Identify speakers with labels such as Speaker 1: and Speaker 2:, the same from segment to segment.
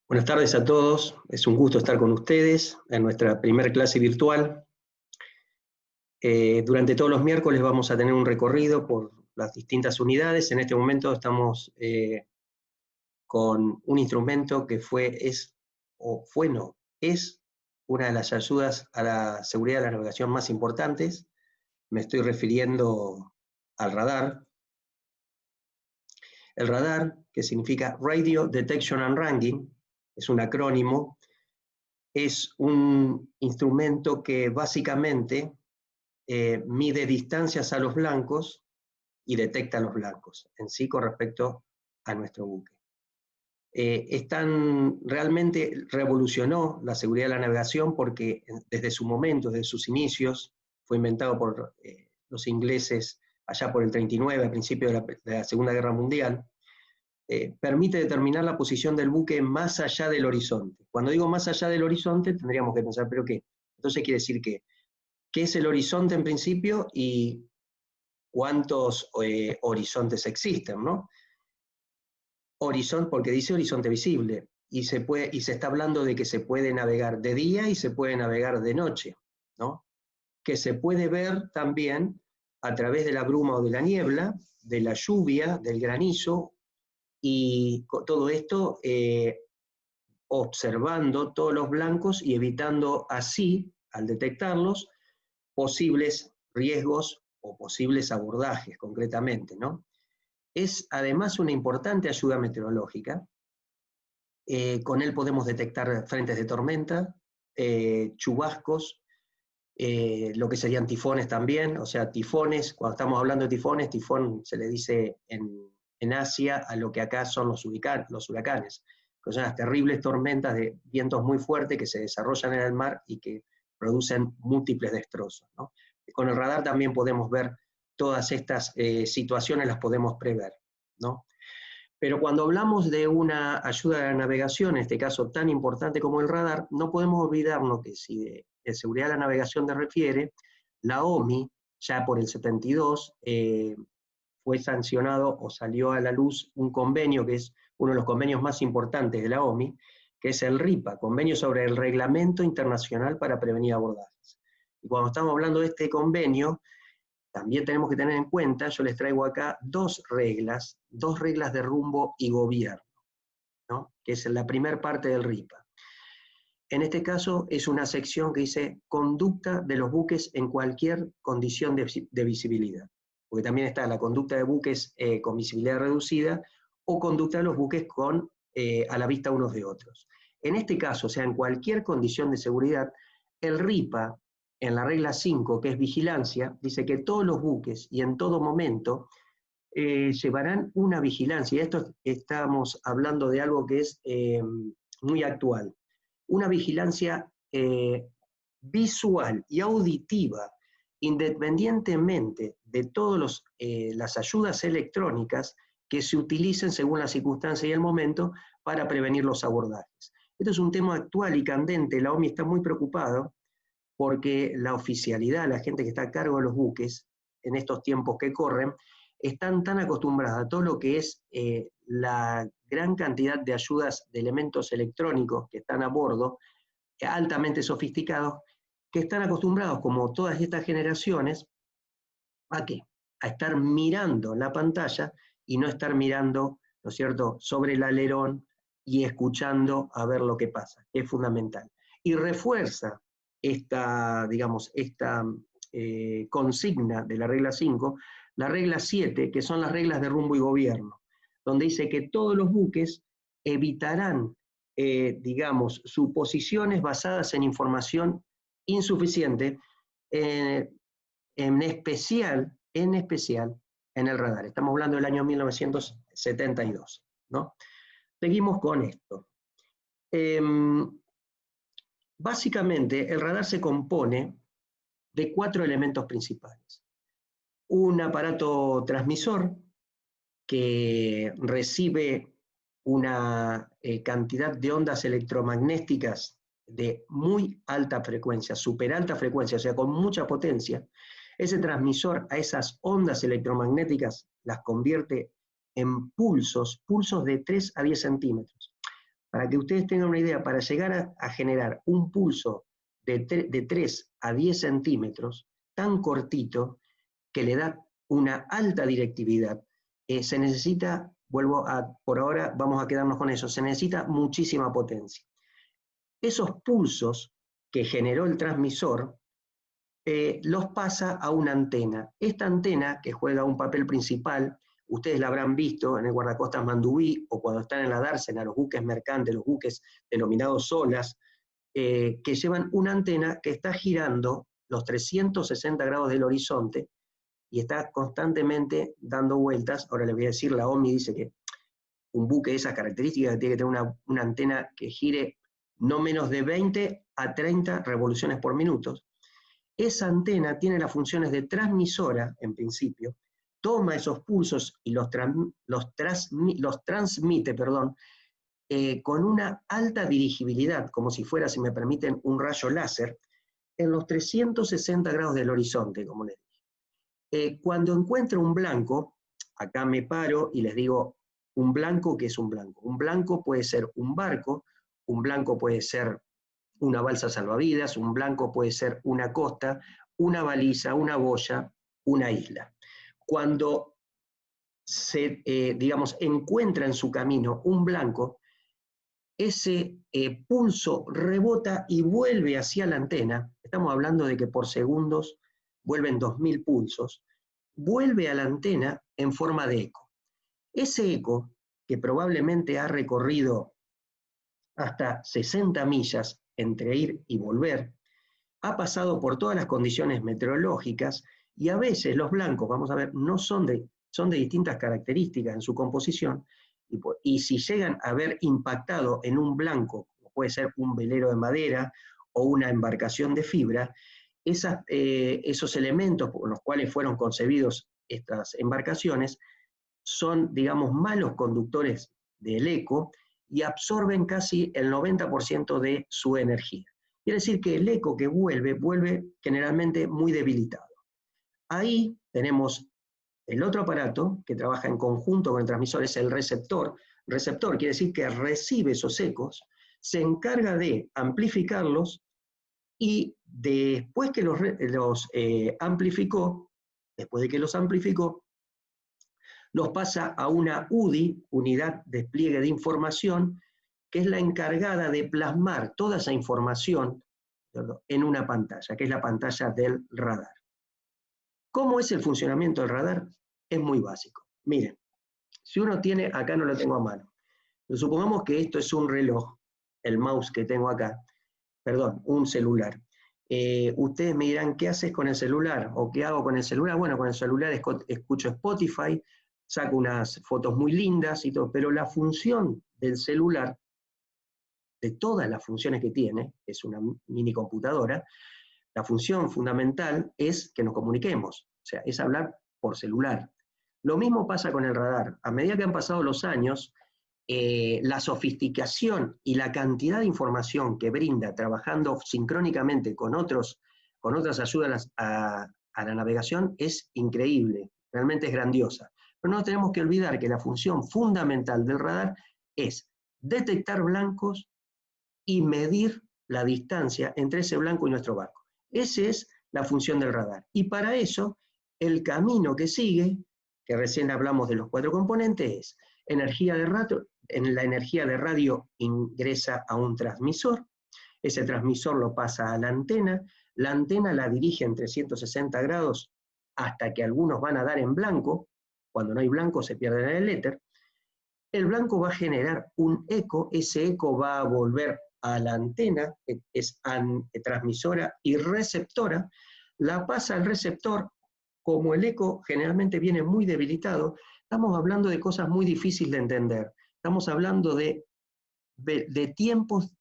Speaker 1: Buenas tardes a todos, es un gusto estar con ustedes en nuestra primera clase virtual. Durante todos los miércoles vamos a tener un recorrido por las distintas unidades. En este momento estamos con un instrumento que es una de las ayudas a la seguridad de la navegación más importantes. Me estoy refiriendo al radar. El radar, que significa Radio Detection and Ranging, es un acrónimo, es un instrumento que básicamente mide distancias a los blancos y detecta a los blancos en sí con respecto a nuestro buque. Realmente revolucionó la seguridad de la navegación porque desde su momento, desde sus inicios, fue inventado por los ingleses allá por el 39, a principio de la Segunda Guerra Mundial. Permite determinar la posición del buque más allá del horizonte. Cuando digo más allá del horizonte, tendríamos que pensar, ¿pero qué? Entonces quiere decir que, ¿qué es el horizonte en principio y cuántos horizontes existen, ¿no? Horizonte, porque dice horizonte visible, y se está hablando de que se puede navegar de día y se puede navegar de noche, ¿no? Que se puede ver también a través de la bruma o de la niebla, de la lluvia, del granizo, y todo esto observando todos los blancos y evitando así, al detectarlos, posibles riesgos o posibles abordajes concretamente, ¿no? Es además una importante ayuda meteorológica. Con él podemos detectar frentes de tormenta, chubascos, lo que serían tifones también, o sea, tifones, cuando estamos hablando de tifones, tifón se le dice en Asia a lo que acá son los huracanes, que son las terribles tormentas de vientos muy fuertes que se desarrollan en el mar y que producen múltiples destrozos, ¿no? Con el radar también podemos ver todas estas situaciones, las podemos prever, ¿no? Pero cuando hablamos de una ayuda a la navegación, en este caso tan importante como el radar, no podemos olvidarnos que si de seguridad de la navegación se refiere, la OMI, ya por el 72, fue sancionado o salió a la luz un convenio que es uno de los convenios más importantes de la OMI, que es el RIPA, Convenio sobre el Reglamento Internacional para Prevenir Abordajes. Y cuando estamos hablando de este convenio, también tenemos que tener en cuenta, yo les traigo acá dos reglas de rumbo y gobierno, ¿no? Que es la primera parte del RIPA. En este caso es una sección que dice conducta de los buques en cualquier condición de visibilidad, porque también está la conducta de buques con visibilidad reducida o conducta de los buques a la vista unos de otros. En este caso, o sea, en cualquier condición de seguridad, el RIPA, en la regla 5, que es vigilancia, dice que todos los buques y en todo momento llevarán una vigilancia. Y esto estamos hablando de algo que es muy actual. Una vigilancia visual y auditiva, independientemente de todas las ayudas electrónicas que se utilicen según la circunstancia y el momento para prevenir los abordajes. Esto es un tema actual y candente. La OMI está muy preocupada porque la oficialidad, la gente que está a cargo de los buques, en estos tiempos que corren, están tan acostumbradas a todo lo que es la gran cantidad de ayudas de elementos electrónicos que están a bordo, altamente sofisticados, que están acostumbrados, como todas estas generaciones, ¿a qué? A estar mirando la pantalla y no estar mirando, ¿no es cierto?, sobre el alerón y escuchando a ver lo que pasa, que es fundamental. Y refuerza esta, digamos, esta consigna de la regla 5, la regla 7, que son las reglas de rumbo y gobierno, donde dice que todos los buques evitarán, digamos, suposiciones basadas en información insuficiente, en especial en el radar. Estamos hablando del año 1972, ¿no? Seguimos con esto. Básicamente, el radar se compone de 4 elementos principales. Un aparato transmisor que recibe una cantidad de ondas electromagnéticas de muy alta frecuencia, super alta frecuencia, o sea, con mucha potencia. Ese transmisor a esas ondas electromagnéticas las convierte en pulsos de 3 a 10 centímetros. Para que ustedes tengan una idea, para llegar a generar un pulso de 3 a 10 centímetros, tan cortito, que le da una alta directividad, se necesita, por ahora vamos a quedarnos con eso, se necesita muchísima potencia. Esos pulsos que generó el transmisor, los pasa a una antena. Esta antena, que juega un papel principal, ustedes la habrán visto en el guardacostas Mandubí, o cuando están en la dársena, los buques mercantes, los buques denominados solas, que llevan una antena que está girando los 360 grados del horizonte, y está constantemente dando vueltas. Ahora les voy a decir, la OMI dice que un buque de esas características tiene que tener una antena que gire no menos de 20 a 30 revoluciones por minuto. Esa antena tiene las funciones de transmisora, en principio, toma esos pulsos y los transmite, con una alta dirigibilidad, como si fuera, si me permiten, un rayo láser, en los 360 grados del horizonte, como les dije. Cuando encuentro un blanco, acá me paro y les digo, un blanco, ¿qué es un blanco? Un blanco puede ser un barco, un blanco puede ser una balsa salvavidas, un blanco puede ser una costa, una baliza, una boya, una isla. Cuando se, encuentra en su camino un blanco, ese pulso rebota y vuelve hacia la antena. Estamos hablando de que por segundos vuelven 2000 pulsos, vuelve a la antena en forma de eco. Ese eco, que probablemente ha recorrido hasta 60 millas entre ir y volver, ha pasado por todas las condiciones meteorológicas, y a veces los blancos, vamos a ver, son de distintas características en su composición, y si llegan a haber impactado en un blanco, como puede ser un velero de madera o una embarcación de fibra, esos elementos por los cuales fueron concebidos estas embarcaciones son, digamos, malos conductores del eco y absorben casi el 90% de su energía. Quiere decir que el eco que vuelve generalmente muy debilitado. Ahí tenemos el otro aparato que trabaja en conjunto con el transmisor, es el receptor. Receptor quiere decir que recibe esos ecos, se encarga de amplificarlos, y después que los amplificó, los pasa a una UDI, unidad de despliegue de información, que es la encargada de plasmar toda esa información en una pantalla, que es la pantalla del radar. ¿Cómo es el funcionamiento del radar? Es muy básico. Miren, si uno tiene, acá no lo tengo a mano, pero supongamos que esto es un reloj, el mouse que tengo acá, un celular. Ustedes me dirán, ¿qué haces con el celular? ¿O qué hago con el celular? Bueno, con el celular escucho Spotify, saco unas fotos muy lindas y todo, pero la función del celular, de todas las funciones que tiene, es una mini computadora, la función fundamental es que nos comuniquemos, o sea, es hablar por celular. Lo mismo pasa con el radar. A medida que han pasado los años, la sofisticación y la cantidad de información que brinda trabajando sincrónicamente con otras ayudas a la navegación es increíble, realmente es grandiosa. Pero no tenemos que olvidar que la función fundamental del radar es detectar blancos y medir la distancia entre ese blanco y nuestro barco. Esa es la función del radar. Y para eso, el camino que sigue, que recién hablamos de los 4 componentes, es energía de radio. En la energía de radio ingresa a un transmisor, ese transmisor lo pasa a la antena la dirige en 360 grados hasta que algunos van a dar en blanco. Cuando no hay blanco se pierde en el éter. El blanco va a generar un eco, ese eco va a volver a la antena, es transmisora y receptora, la pasa al receptor. Como el eco generalmente viene muy debilitado, estamos hablando de cosas muy difíciles de entender. Estamos hablando de tiempos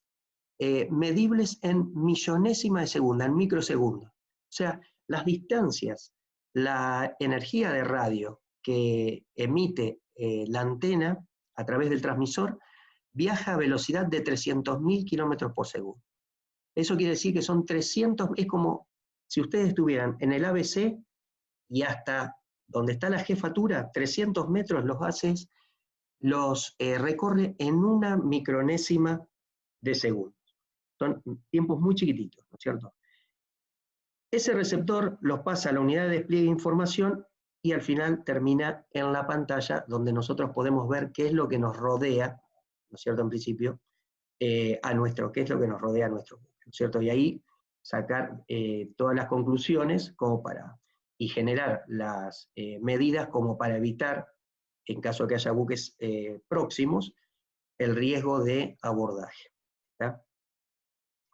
Speaker 1: medibles en millonésima de segunda, en microsegundos. O sea, las distancias, la energía de radio que emite la antena a través del transmisor viaja a velocidad de 300.000 kilómetros por segundo. Eso quiere decir que son 300, es como si ustedes estuvieran en el ABC y hasta donde está la jefatura, 300 metros los haces los recorre en una micronésima de segundo. Son tiempos muy chiquititos, ¿no es cierto? Ese receptor los pasa a la unidad de despliegue de información y al final termina en la pantalla donde nosotros podemos ver qué es lo que nos rodea, ¿no es cierto? En principio, qué es lo que nos rodea a nuestro buque, ¿no es cierto? Y ahí sacar todas las conclusiones y generar las medidas como para evitar, en caso de que haya buques próximos, el riesgo de abordaje. ¿Está?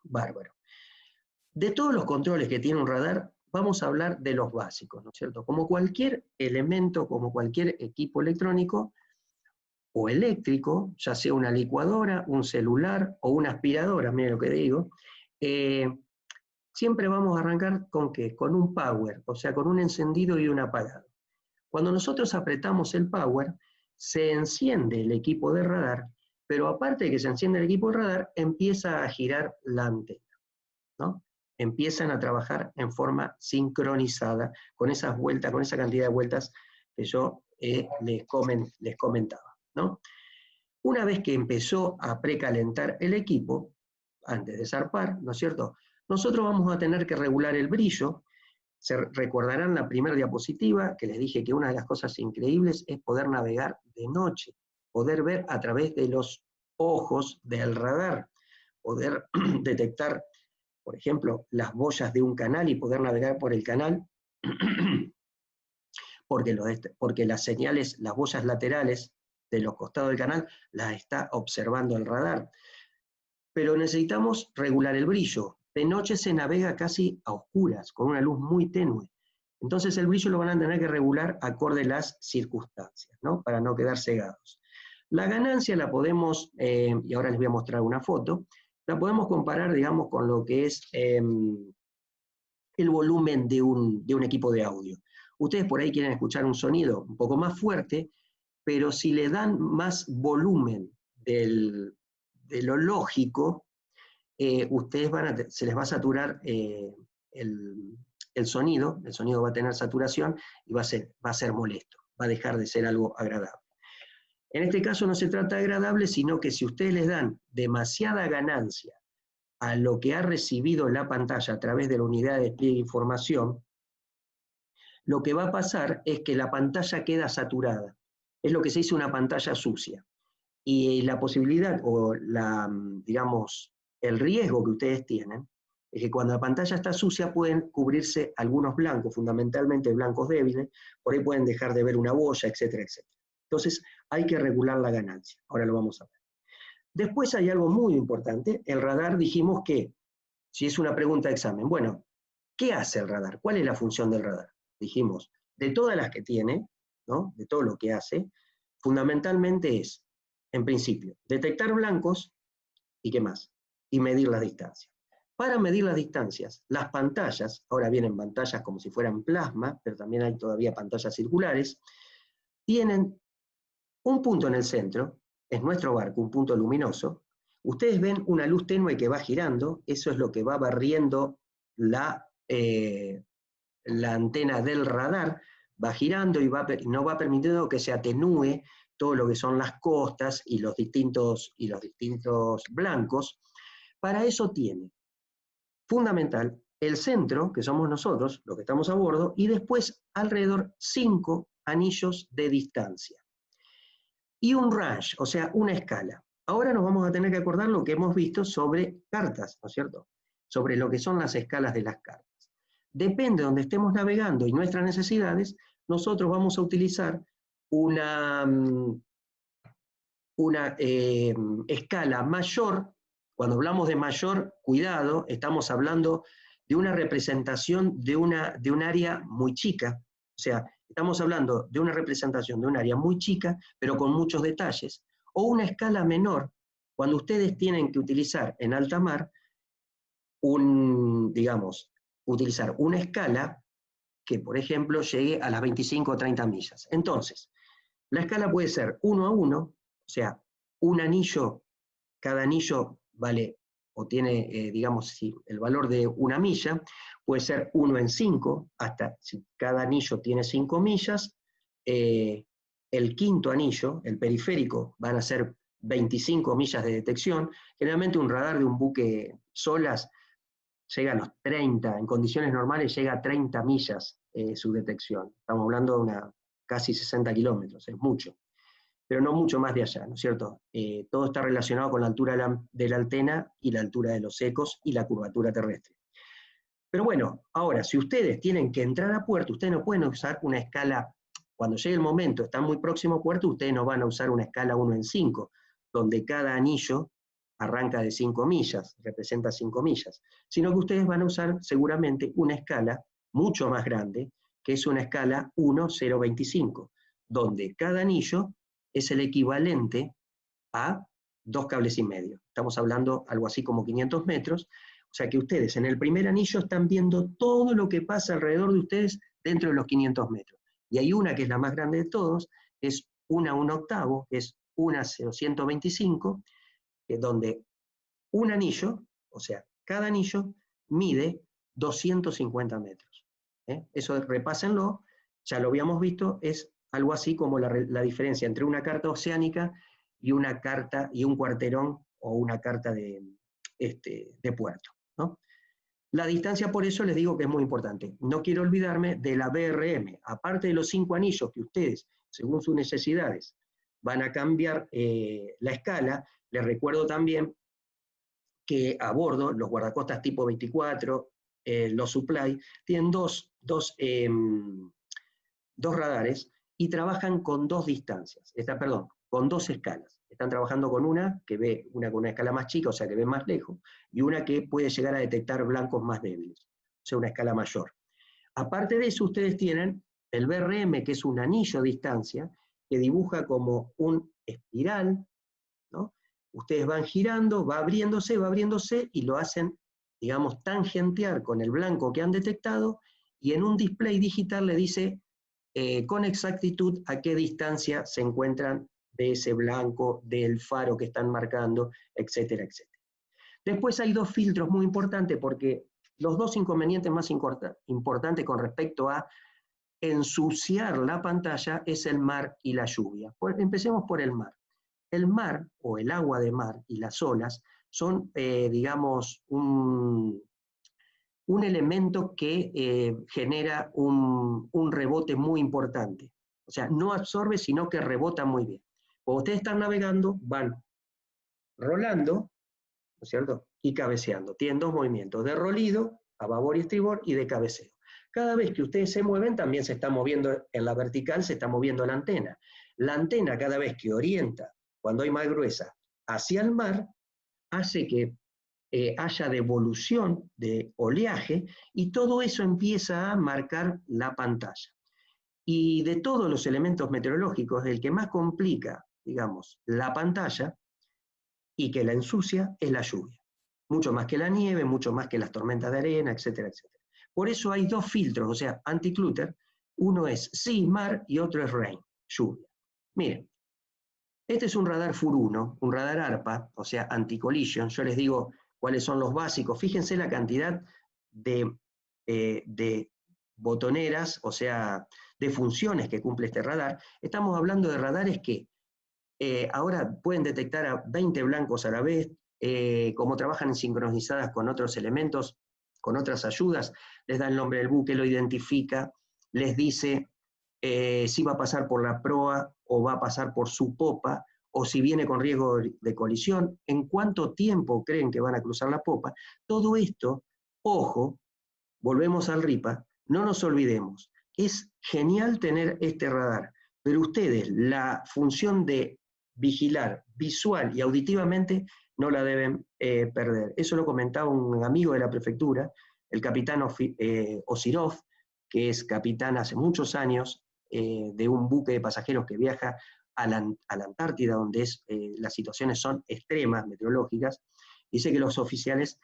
Speaker 1: Bárbaro. De todos los controles que tiene un radar, vamos a hablar de los básicos, ¿no es cierto? Como cualquier elemento, como cualquier equipo electrónico o eléctrico, ya sea una licuadora, un celular o una aspiradora, miren lo que digo, siempre vamos a arrancar ¿con qué? Con un power, o sea, con un encendido y un apagado. Cuando nosotros apretamos el power, se enciende el equipo de radar, pero aparte de que se enciende el equipo de radar, empieza a girar la antena, ¿no? Empiezan a trabajar en forma sincronizada, con esas vueltas, con esa cantidad de vueltas que yo les comentaba, ¿no? Una vez que empezó a precalentar el equipo, antes de zarpar, ¿no es cierto? Nosotros vamos a tener que regular el brillo. Se recordarán la primera diapositiva, que les dije que una de las cosas increíbles es poder navegar de noche, poder ver a través de los ojos del radar, poder detectar, por ejemplo, las boyas de un canal y poder navegar por el canal, porque las señales, las boyas laterales de los costados del canal, las está observando el radar. Pero necesitamos regular el brillo. De noche se navega casi a oscuras, con una luz muy tenue. Entonces el brillo lo van a tener que regular acorde a las circunstancias, ¿no? Para no quedar cegados. La ganancia la podemos, y ahora les voy a mostrar una foto, la podemos comparar, digamos, con lo que es el volumen de un equipo de audio. Ustedes por ahí quieren escuchar un sonido un poco más fuerte, pero si le dan más volumen de lo lógico, ustedes se les va a saturar el sonido va a tener saturación y va a ser molesto, va a dejar de ser algo agradable. En este caso no se trata de agradable, sino que si ustedes les dan demasiada ganancia a lo que ha recibido la pantalla a través de la unidad de despliegue de información, lo que va a pasar es que la pantalla queda saturada. Es lo que se dice una pantalla sucia. Y la posibilidad, o digamos, el riesgo que ustedes tienen, es que cuando la pantalla está sucia pueden cubrirse algunos blancos, fundamentalmente blancos débiles, por ahí pueden dejar de ver una boya, etcétera, etcétera. Entonces hay que regular la ganancia. Ahora lo vamos a ver. Después hay algo muy importante. El radar dijimos que, si es una pregunta de examen, bueno, ¿qué hace el radar? ¿Cuál es la función del radar? Dijimos, de todas las que tiene, ¿no? De todo lo que hace, fundamentalmente es, en principio, detectar blancos y qué más, y medir las distancias. Para medir las distancias, las pantallas, ahora vienen pantallas como si fueran plasma, pero también hay todavía pantallas circulares, tienen un punto en el centro, es nuestro barco, un punto luminoso. Ustedes ven una luz tenue que va girando, eso es lo que va barriendo la antena del radar, va girando y no va permitiendo que se atenúe todo lo que son las costas y los distintos blancos. Para eso tiene, fundamental, el centro, que somos nosotros, los que estamos a bordo, y después alrededor 5 anillos de distancia. Y un range, o sea, una escala. Ahora nos vamos a tener que acordar lo que hemos visto sobre cartas, ¿no es cierto? Sobre lo que son las escalas de las cartas. Depende de donde estemos navegando y nuestras necesidades, nosotros vamos a utilizar una escala mayor. Cuando hablamos de mayor, cuidado, estamos hablando de una representación de un área muy chica, o sea, estamos hablando de una representación de un área muy chica, pero con muchos detalles, o una escala menor, cuando ustedes tienen que utilizar en alta mar, utilizar una escala que, por ejemplo, llegue a las 25 o 30 millas. Entonces, la escala puede ser 1 a 1, o sea, un anillo, cada anillo vale o tiene, el valor de 1 milla, puede ser 1 en 5, hasta si cada anillo tiene 5 millas, el quinto anillo, el periférico, van a ser 25 millas de detección. Generalmente un radar de un buque Solas llega a los 30, en condiciones normales llega a 30 millas su detección. Estamos hablando de casi 60 kilómetros, es mucho, pero no mucho más de allá, ¿no es cierto? Todo está relacionado con la altura de la antena y la altura de los ecos y la curvatura terrestre. Pero bueno, ahora, si ustedes tienen que entrar a puerto, ustedes no pueden usar una escala, cuando llegue el momento, están muy próximo a puerto, ustedes no van a usar una escala 1 en 5, donde cada anillo arranca de 5 millas, representa 5 millas, sino que ustedes van a usar seguramente una escala mucho más grande, que es una escala 1,025, donde cada anillo es el equivalente a 2 cables y medio. Estamos hablando algo así como 500 metros, o sea que ustedes en el primer anillo están viendo todo lo que pasa alrededor de ustedes dentro de los 500 metros. Y hay una que es la más grande de todos, es una 1/8, que es una 0,125, donde un anillo, o sea, cada anillo mide 250 metros. Eso repásenlo, ya lo habíamos visto, es algo así como la diferencia entre una carta oceánica y una carta y un cuarterón o una carta de puerto, ¿no? La distancia, por eso les digo que es muy importante. No quiero olvidarme de la BRM. Aparte de los 5 anillos que ustedes, según sus necesidades, van a cambiar la escala, les recuerdo también que a bordo, los guardacostas tipo 24, los supply, tienen dos radares y trabajan con 2 distancias, con 2 escalas. Están trabajando con una que ve una con una escala más chica, o sea que ve más lejos, y una que puede llegar a detectar blancos más débiles, o sea una escala mayor. Aparte de eso, ustedes tienen el BRM, que es un anillo de distancia, que dibuja como un espiral, ¿no? Ustedes van girando, va abriéndose, y lo hacen, digamos, tangentear con el blanco que han detectado, y en un display digital le dice con exactitud a qué distancia se encuentran de ese blanco, del faro que están marcando, etcétera, etcétera. Después hay 2 filtros muy importantes, porque los 2 inconvenientes más importantes con respecto a ensuciar la pantalla es el mar y la lluvia. Empecemos por el mar. El mar, o el agua de mar y las olas, son, digamos, un elemento que genera un rebote muy importante. O sea, no absorbe, sino que rebota muy bien. Cuando ustedes están navegando, van rolando, ¿no es cierto? Y cabeceando. Tienen 2 movimientos, de rolido, a babor y estribor, y de cabeceo. Cada vez que ustedes se mueven, también se está moviendo en la vertical, se está moviendo la antena. La antena, cada vez que orienta, cuando hay más gruesa, hacia el mar, hace que haya devolución de oleaje, y todo eso empieza a marcar la pantalla. Y de todos los elementos meteorológicos, el que más complica, digamos, la pantalla y que la ensucia es la lluvia. Mucho más que la nieve, mucho más que las tormentas de arena, etcétera, etcétera. Por eso hay 2 filtros, o sea, anti-clutter. Uno es sea, mar, y otro es rain, lluvia. Miren, este es un radar FUR1, un radar ARPA, o sea, anti-collision. Yo les digo cuáles son los básicos. Fíjense la cantidad de botoneras, o sea, de funciones que cumple este radar. Estamos hablando de radares que ahora pueden detectar a 20 blancos a la vez, como trabajan sincronizadas con otros elementos, con otras ayudas, les da el nombre del buque, lo identifica, les dice si va a pasar por la proa o va a pasar por su popa, o si viene con riesgo de colisión, en cuánto tiempo creen que van a cruzar la popa. Todo esto, ojo, volvemos al RIPA, no nos olvidemos, es genial tener este radar, pero ustedes la función de vigilar visual y auditivamente no la deben perder. Eso lo comentaba un amigo de la prefectura, el capitán Osirov, que es capitán hace muchos años de un buque de pasajeros que viaja a la Antártida, donde las situaciones son extremas, meteorológicas. Dice que los oficiales,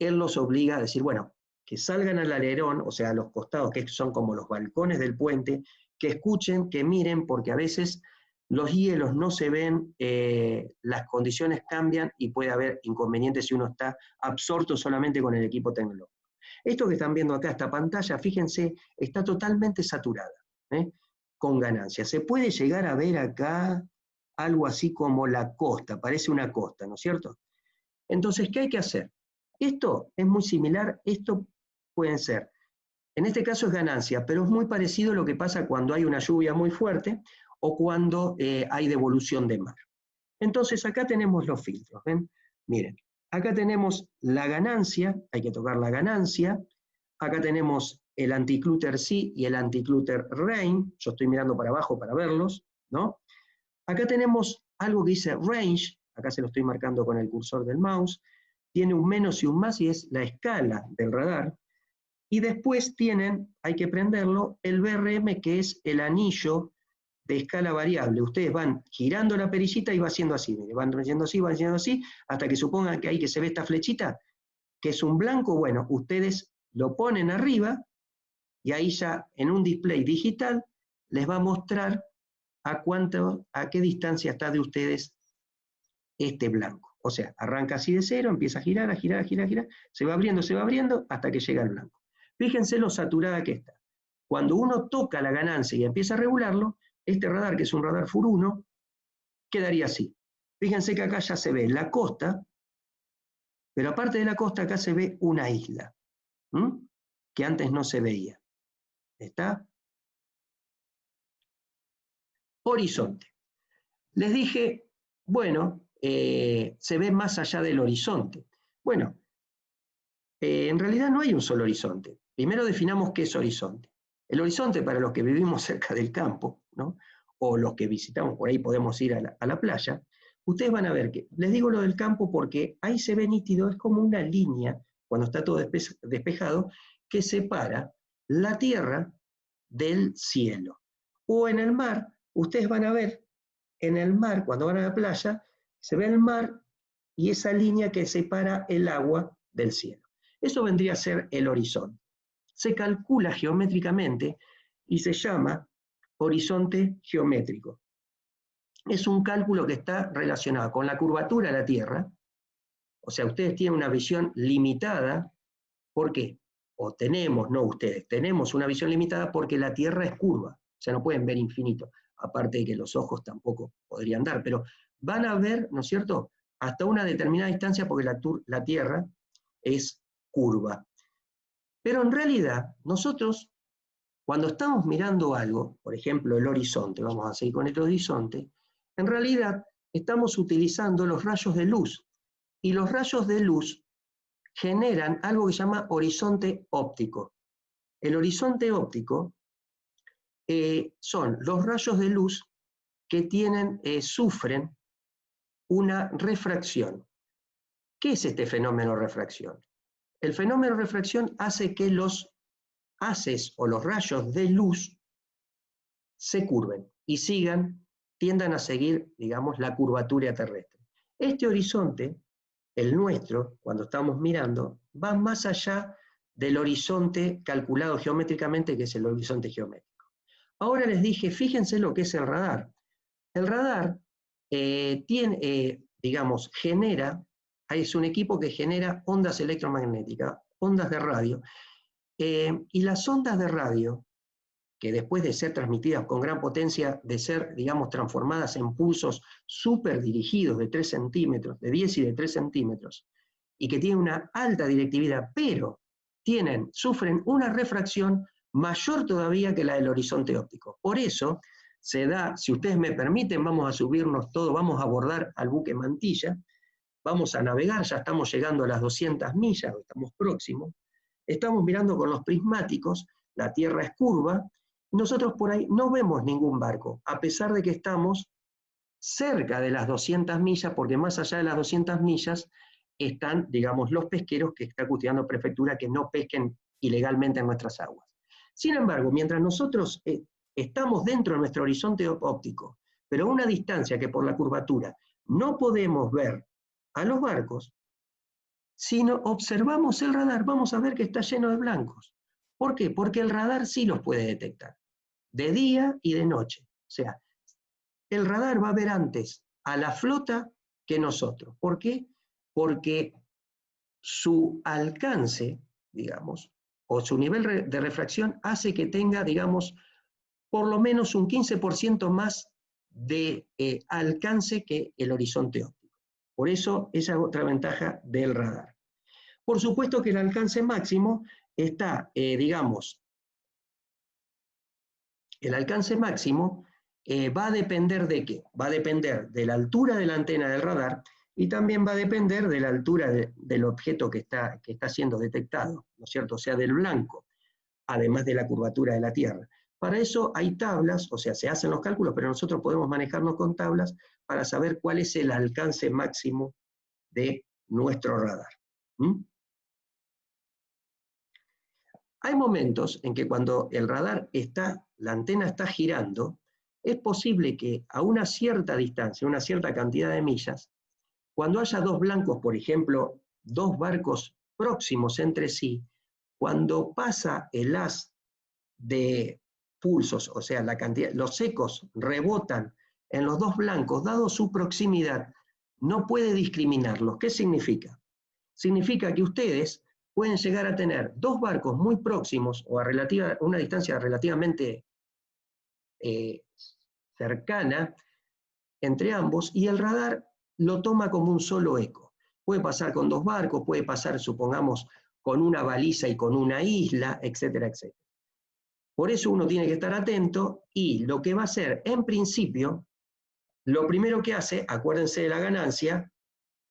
Speaker 1: él los obliga a decir, bueno, que salgan al alerón, o sea, a los costados, que son como los balcones del puente, que escuchen, que miren, porque a veces los hielos no se ven, las condiciones cambian y puede haber inconvenientes si uno está absorto solamente con el equipo tecnológico. Esto que están viendo acá, esta pantalla, fíjense, está totalmente saturada. con ganancia. Se puede llegar a ver acá algo así como la costa, parece una costa, ¿no es cierto? Entonces, ¿qué hay que hacer? Esto es muy similar, esto pueden ser, en este caso es ganancia, pero es muy parecido a lo que pasa cuando hay una lluvia muy fuerte o cuando hay devolución de mar. Entonces, acá tenemos los filtros, ¿ven? Miren, acá tenemos la ganancia, hay que tocar la ganancia, acá tenemos el anticlúter sí y el anticlúter rain, yo estoy mirando para abajo para verlos, ¿no? Acá tenemos algo que dice range, acá se lo estoy marcando con el cursor del mouse, tiene un menos y un más y es la escala del radar, y después tienen, hay que prenderlo, el BRM que es el anillo de escala variable. Ustedes van girando la perillita y va haciendo así, van haciendo así, hasta que supongan que ahí que se ve esta flechita, que es un blanco, bueno, ustedes lo ponen arriba y ahí ya en un display digital les va a mostrar a qué distancia está de ustedes este blanco. O sea, arranca así de cero, empieza a girar, a girar, a girar, a girar, se va abriendo hasta que llega al blanco. Fíjense lo saturada que está. Cuando uno toca la ganancia y empieza a regularlo, este radar, que es un radar FUR 1, quedaría así. Fíjense que acá ya se ve la costa, pero aparte de la costa acá se ve una isla, que antes no se veía. ¿Está? Horizonte. Les dije, bueno, se ve más allá del horizonte. Bueno, en realidad no hay un solo horizonte. Primero definamos qué es horizonte. El horizonte, para los que vivimos cerca del campo, ¿no? O los que visitamos, por ahí podemos ir a la playa, ustedes van a ver que, les digo lo del campo porque ahí se ve nítido, es como una línea, cuando está todo despejado, que separa la tierra del cielo. O en el mar, ustedes van a ver, en el mar, cuando van a la playa, se ve el mar y esa línea que separa el agua del cielo. Eso vendría a ser el horizonte. Se calcula geométricamente y se llama horizonte geométrico. Es un cálculo que está relacionado con la curvatura de la Tierra, o sea, ustedes tienen una visión limitada. ¿Por qué? O tenemos, no ustedes, tenemos una visión limitada porque la Tierra es curva, o sea, no pueden ver infinito, aparte de que los ojos tampoco podrían dar, pero van a ver, ¿no es cierto?, hasta una determinada distancia porque la Tierra es curva. Pero en realidad, nosotros, cuando estamos mirando algo, por ejemplo el horizonte, vamos a seguir con el horizonte, en realidad estamos utilizando los rayos de luz, y los rayos de luz generan algo que se llama horizonte óptico. El horizonte óptico son los rayos de luz que sufren una refracción. ¿Qué es este fenómeno de refracción? El fenómeno de refracción hace que los haces o los rayos de luz se curven y tiendan a seguir, digamos, la curvatura terrestre. Este horizonte, el nuestro, cuando estamos mirando, va más allá del horizonte calculado geométricamente, que es el horizonte geométrico. Ahora les dije, fíjense lo que es el radar. El radar es un equipo que genera ondas electromagnéticas, ondas de radio, y las ondas de radio, que después de ser transmitidas con gran potencia, de ser, digamos, transformadas en pulsos súper dirigidos de 3 centímetros, de 10 y de 3 centímetros, y que tienen una alta directividad, pero sufren una refracción mayor todavía que la del horizonte óptico. Por eso se da, si ustedes me permiten, vamos a subirnos todo, vamos a abordar al buque Mantilla, vamos a navegar, ya estamos llegando a las 200 millas, estamos próximos, estamos mirando con los prismáticos, la Tierra es curva, y nosotros por ahí no vemos ningún barco, a pesar de que estamos cerca de las 200 millas, porque más allá de las 200 millas están, digamos, los pesqueros que está custodiando prefectura que no pesquen ilegalmente en nuestras aguas. Sin embargo, mientras nosotros estamos dentro de nuestro horizonte óptico, pero a una distancia que por la curvatura no podemos ver a los barcos, si no observamos el radar, vamos a ver que está lleno de blancos. ¿Por qué? Porque el radar sí los puede detectar, de día y de noche. O sea, el radar va a ver antes a la flota que nosotros. ¿Por qué? Porque su alcance, digamos, o su nivel de refracción hace que tenga, digamos, por lo menos un 15% más de alcance que el horizonte óptico. Por eso, esa es otra ventaja del radar. Por supuesto que el alcance máximo está, digamos, el alcance máximo va a depender de qué? Va a depender de la altura de la antena del radar y también va a depender de la altura del objeto que está siendo detectado, ¿no es cierto? O sea, del blanco, además de la curvatura de la Tierra. Para eso hay tablas, o sea, se hacen los cálculos, pero nosotros podemos manejarnos con tablas para saber cuál es el alcance máximo de nuestro radar. ¿Mm? Hay momentos en que cuando el radar la antena está girando, es posible que a una cierta distancia, una cierta cantidad de millas, cuando haya dos blancos, por ejemplo, dos barcos próximos entre sí, cuando pasa el haz de pulsos, o sea, los ecos rebotan en los dos blancos, dado su proximidad, no puede discriminarlos. ¿Qué significa? Significa que ustedes pueden llegar a tener dos barcos muy próximos o a una distancia relativamente cercana entre ambos y el radar lo toma como un solo eco. Puede pasar con dos barcos, puede pasar, supongamos, con una baliza y con una isla, etcétera, etcétera. Por eso uno tiene que estar atento y lo que va a hacer, en principio, lo primero que hace, acuérdense de la ganancia,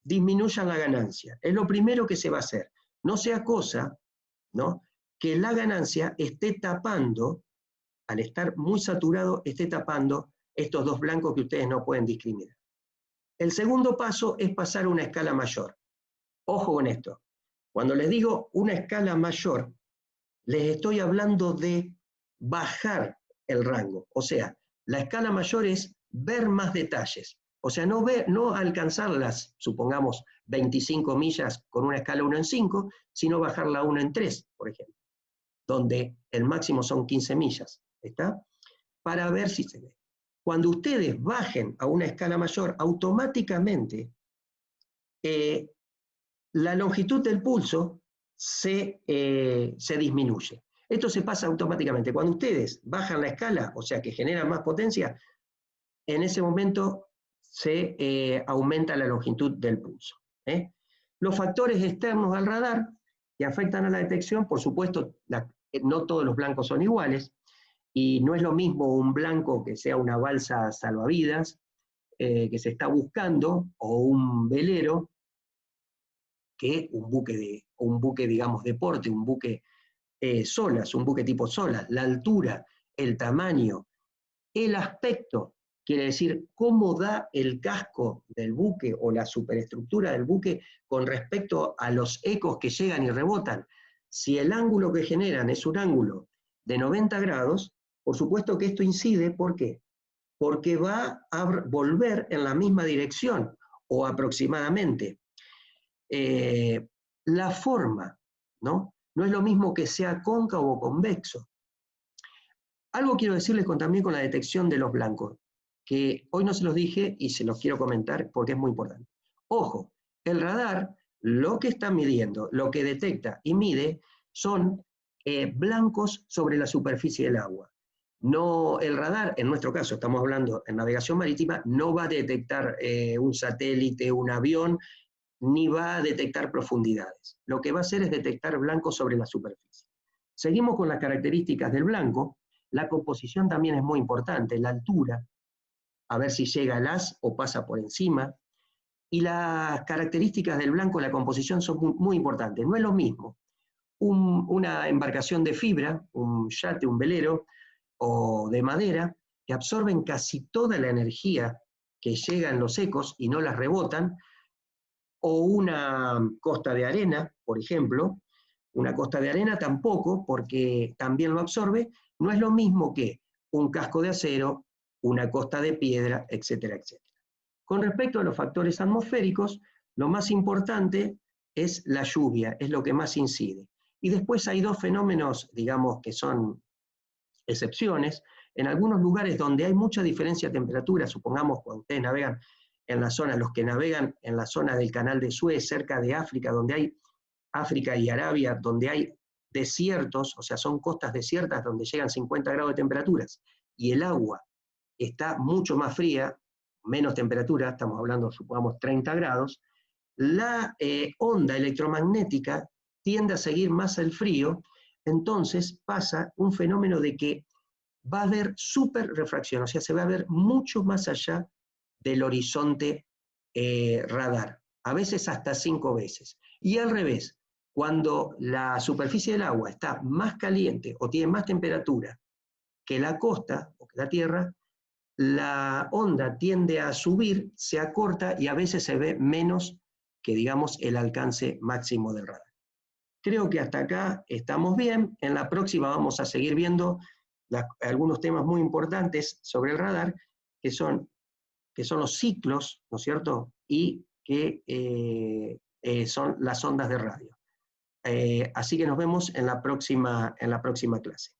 Speaker 1: disminuyan la ganancia. Es lo primero que se va a hacer. No sea cosa, ¿no?, que la ganancia esté tapando, al estar muy saturado, esté tapando estos dos blancos que ustedes no pueden discriminar. El segundo paso es pasar a una escala mayor. Ojo con esto. Cuando les digo una escala mayor, les estoy hablando de bajar el rango. O sea, la escala mayor es ver más detalles. O sea, no alcanzar las, supongamos, 25 millas con una escala 1 en 5, sino bajarla a 1 en 3, por ejemplo, donde el máximo son 15 millas. ¿Está? Para ver si se ve. Cuando ustedes bajen a una escala mayor, automáticamente la longitud del pulso se disminuye. Esto se pasa automáticamente. Cuando ustedes bajan la escala, o sea que generan más potencia, en ese momento se aumenta la longitud del pulso. Los factores externos al radar que afectan a la detección, por supuesto, no todos los blancos son iguales, y no es lo mismo un blanco que sea una balsa salvavidas que se está buscando, o un velero, que un buque, digamos, deporte, un buque solas, un buque tipo solas. La altura, el tamaño, el aspecto, quiere decir cómo da el casco del buque o la superestructura del buque con respecto a los ecos que llegan y rebotan. Si el ángulo que generan es un ángulo de 90 grados, por supuesto que esto incide, ¿por qué? Porque va a volver en la misma dirección, o aproximadamente. La forma, ¿no? No es lo mismo que sea cóncavo o convexo. Algo quiero decirles también con la detección de los blancos, que hoy no se los dije y se los quiero comentar porque es muy importante. Ojo, el radar lo que está midiendo, lo que detecta y mide son blancos sobre la superficie del agua. No, el radar, en nuestro caso estamos hablando en navegación marítima, no va a detectar un satélite, un avión, ni va a detectar profundidades. Lo que va a hacer es detectar blancos sobre la superficie. Seguimos con las características del blanco. La composición también es muy importante, la altura, a ver si llega al haz o pasa por encima. Y las características del blanco, la composición, son muy importantes. No es lo mismo una embarcación de fibra, un yate, un velero, o de madera, que absorben casi toda la energía que llega en los ecos y no las rebotan, o una costa de arena, por ejemplo. Una costa de arena tampoco, porque también lo absorbe. No es lo mismo que un casco de acero, una costa de piedra, etcétera, etcétera. Con respecto a los factores atmosféricos, lo más importante es la lluvia, es lo que más incide. Y después hay dos fenómenos, digamos, que son excepciones. En algunos lugares donde hay mucha diferencia de temperatura, supongamos cuando ustedes navegan en la zona, los que navegan en la zona del Canal de Suez, cerca de África, donde hay África y Arabia, donde hay desiertos, o sea, son costas desiertas donde llegan 50 grados de temperaturas, y el agua está mucho más fría, menos temperatura, estamos hablando, supongamos, 30 grados, la onda electromagnética tiende a seguir más el frío, entonces pasa un fenómeno de que va a haber superrefracción, o sea, se va a ver mucho más allá del horizonte radar, a veces hasta 5 veces. Y al revés, cuando la superficie del agua está más caliente o tiene más temperatura que la costa o que la tierra, la onda tiende a subir, se acorta y a veces se ve menos que, digamos, el alcance máximo del radar. Creo que hasta acá estamos bien. En la próxima vamos a seguir viendo algunos temas muy importantes sobre el radar, que son los ciclos, ¿no es cierto? Y que son las ondas de radio. Así que nos vemos en la próxima clase.